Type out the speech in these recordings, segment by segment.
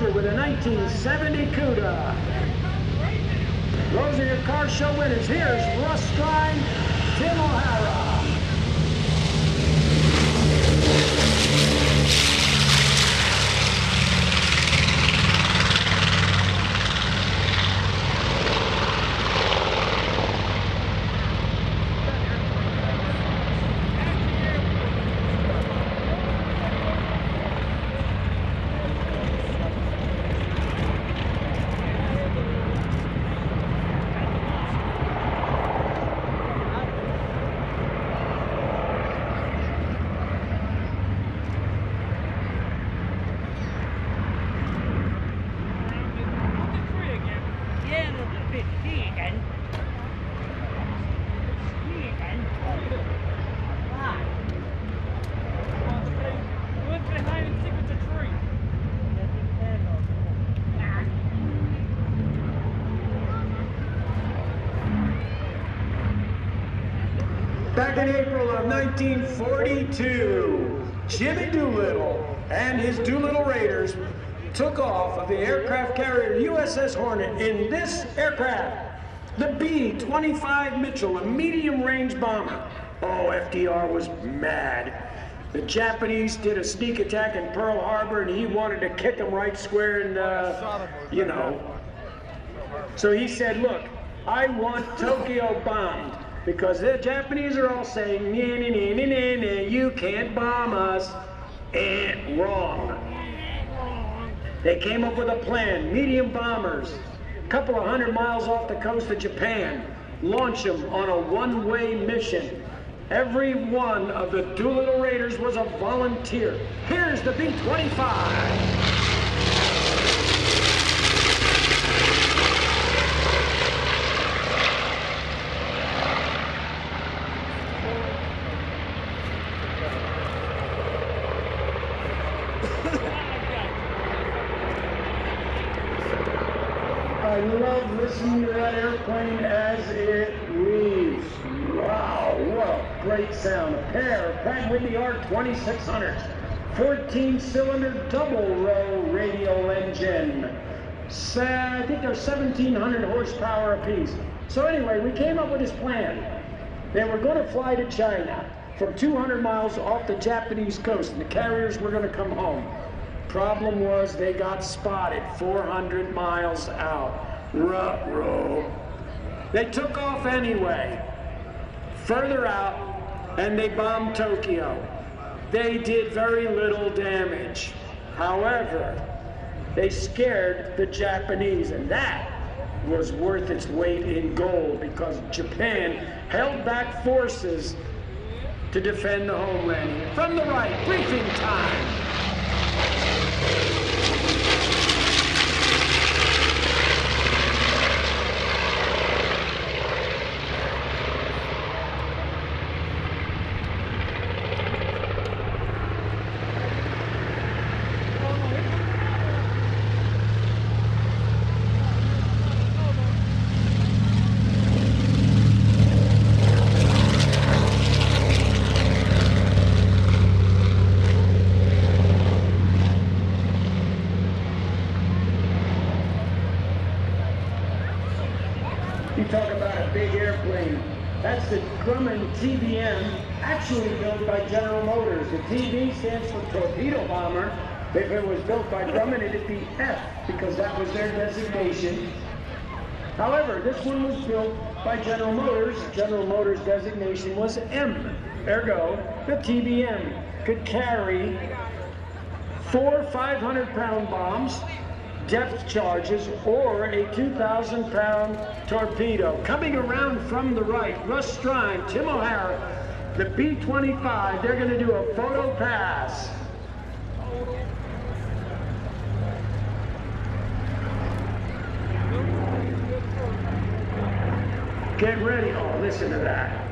with a 1970 CUDA. Those are your car show winners. Here's Russ Strine, Tim O'Hara. Back in April of 1942, Jimmy Doolittle and his Doolittle Raiders took off of the aircraft carrier USS Hornet in this aircraft, the B-25 Mitchell, a medium-range bomber. Oh, FDR was mad. The Japanese did a sneak attack in Pearl Harbor, and he wanted to kick them right square in, you know. So he said, look, I want Tokyo bombed. Because the Japanese are all saying, you can't bomb us. Wrong. They came up with a plan, medium bombers, a couple of 100 miles off the coast of Japan, launch them on a one-way mission. Every one of the Doolittle Raiders was a volunteer. Here's the B-25. I love listening to that airplane as it leaves. Wow, what a great sound. A pair of Pratt & Whitney R2600s, 14-cylinder double-row radial engine. I think they're 1,700 horsepower apiece. So anyway, we came up with this plan. They were going to fly to China from 200 miles off the Japanese coast, and the carriers were going to come home. Problem was they got spotted 400 miles out. Ruh-roh. They took off anyway, further out, and they bombed Tokyo. They did very little damage. However, they scared the Japanese, and that was worth its weight in gold because Japan held back forces to defend the homeland. From the right, briefing time. Talk about a big airplane. That's the Grumman TBM, actually built by General Motors. The TB stands for torpedo bomber. If it was built by Grumman, it'd be F, because that was their designation. However, this one was built by General Motors. General Motors' designation was M. Ergo, the TBM could carry 4 500-pound bombs, depth charges, or a 2,000-pound torpedo. Coming around from the right, Russ Strine, Tim O'Hara, the B-25, they're going to do a photo pass. Get ready. Oh, listen to that.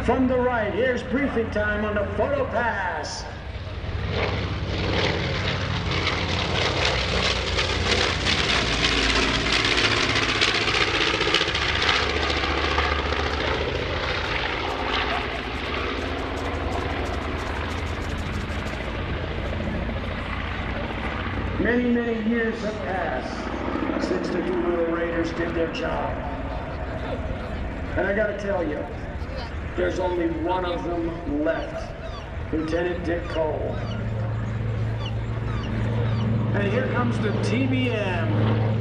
From the right, here's briefing time on the photo pass. Many, many years have passed since the Doolittle Raiders did their job. And I gotta tell you, there's only one of them left, Lieutenant Dick Cole. And here comes the TBM.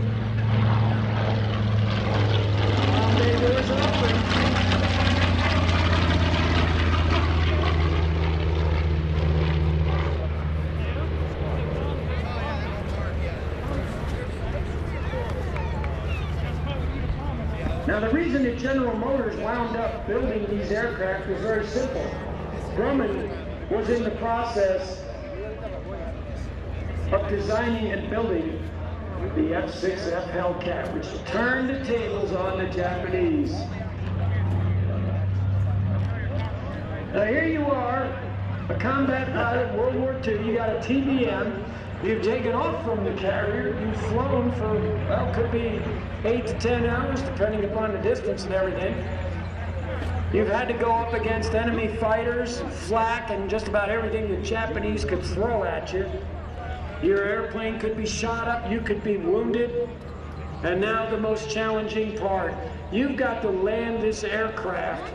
Doors are open. Now the reason that General Motors wound up building these aircraft was very simple. Grumman was in the process of designing and building the F-6F Hellcat, which turned the tables on the Japanese. Now here you are, a combat pilot, World War II, you got a TBM, you've taken off from the carrier, you've flown for, well, could be 8 to 10 hours, depending upon the distance and everything. You've had to go up against enemy fighters, flak, and just about everything the Japanese could throw at you. Your airplane could be shot up, you could be wounded, and now the most challenging part. You've got to land this aircraft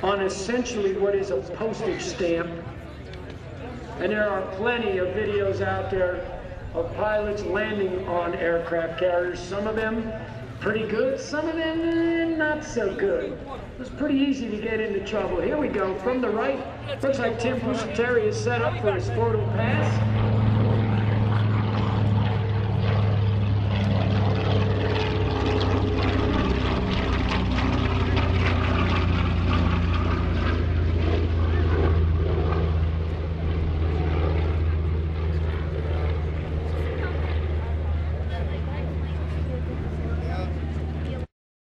on essentially what is a postage stamp. And there are plenty of videos out there of pilots landing on aircraft carriers. Some of them pretty good, some of them not so good. It's pretty easy to get into trouble. Here we go, from the right. Looks like Tim Pusateri is set up for his photo pass.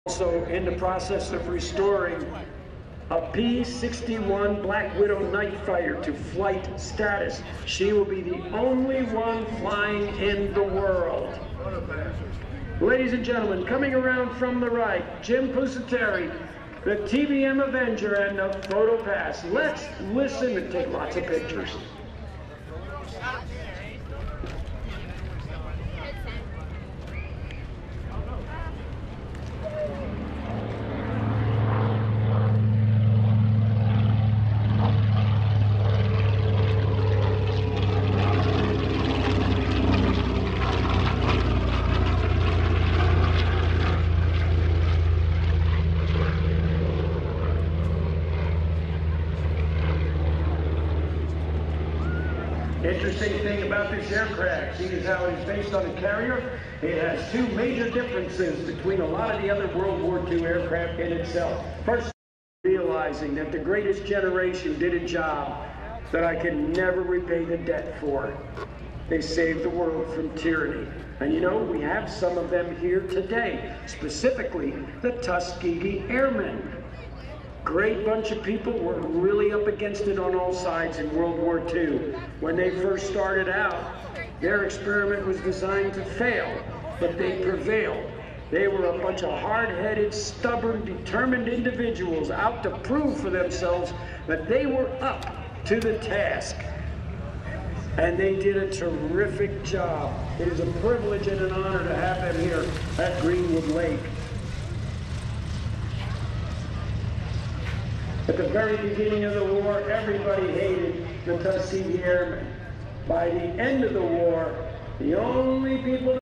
Also in the process of restoring a P-61 Black Widow night fighter to flight status. She will be the only one flying in the world. Ladies and gentlemen, coming around from the right, Jim Pusateri, the TBM Avenger, and the photo pass. Let's listen and take lots of pictures. Interesting thing about this aircraft, seeing as how it is based on a carrier, it has two major differences between a lot of the other World War II aircraft in itself. First, realizing that the greatest generation did a job that I can never repay the debt for. They saved the world from tyranny. And you know, we have some of them here today, specifically the Tuskegee Airmen. Great bunch of people, were really up against it on all sides in World War II. When they first started out, their experiment was designed to fail, but they prevailed. They were a bunch of hard-headed, stubborn, determined individuals out to prove for themselves that they were up to the task. And they did a terrific job. It is a privilege and an honor to have them here at Greenwood Lake. At the very beginning of the war, everybody hated the Tuskegee Airmen. By the end of the war, the only people